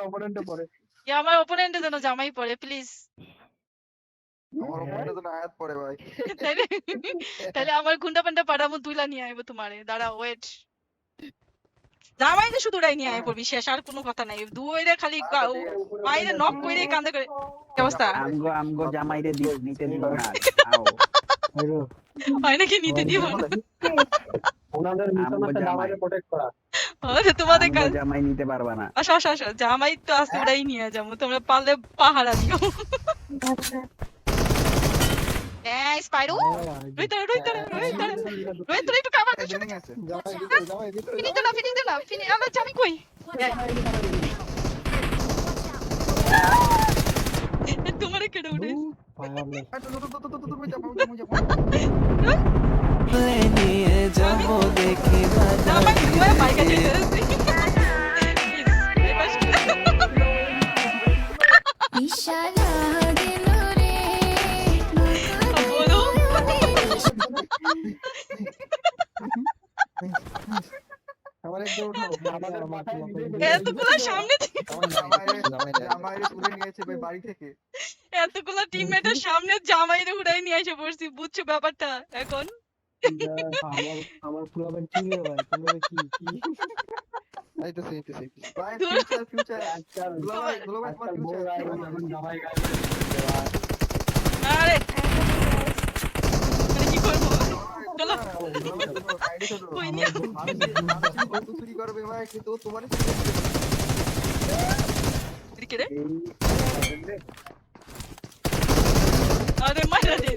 অপোনেন্টে পড়ে। আমার অপোনেন্টে যেন জামাই পড়ে প্লিজ। আমার অপোনেন্টে তো আয়াত পড়ে ভাই। তাহলে আমার গুন্ডা পান্ডা পাঠাবো তুইলা নিয়ে আইবো তোমারে। দাঁড়া ওয়েট। জামাইরে শুধু উড়াই নিয়ে আয় পড়বি শেষ আর কোনো কথা নাই। দুইরে খালি মাইরে নক কইরে কান্দে করে। কি অবস্থা? আমগো জামাইরে নিতে দিব না। আও। হয় নাকি নিতে দিব না? ওনাদের মিশন আছে জামাইরে প্রোটেক্ট করা। আরে তোমাদের কাজ জামাই নিতে পারবা না। আসো জামাই তো আছে উড়াই নিয়ে যাবো। তোমরা পারলে পাহারা দিও। এই স্পাইরো রোহিত একটু কাভার দে। জেনে গেছে। ফিনিশ দে না ফিনিশ আমার জামি কই? তোমারে কেডে উঠে? তুমি যাও। নিয়ে যাবো দেখি জামাই তুই বাইক আছে। ইশারা দিল রে বলো আমার একটু আমাদের মাথায় এতগুলো সামনে জামাইরে তুলে নিয়েছে ভাই বাড়ি থেকে। এতগুলো টিমমেটের সামনে জামাইরে উড়াই নিয়ে এসে পড়ছি বুঝছো ব্যাপারটা এখন? আমার পুরাবেন ঠিক হয়ে ভাই তোমরা কি এইটাছি ভাই ফিউচার গ্লোবাল ফিউচার জামাই গায়ে আরে কি করবো চলো কই নিয়ে চুরি করবে ভাই কিন্তু তোমার এদিকে রে আরে মাইরা দে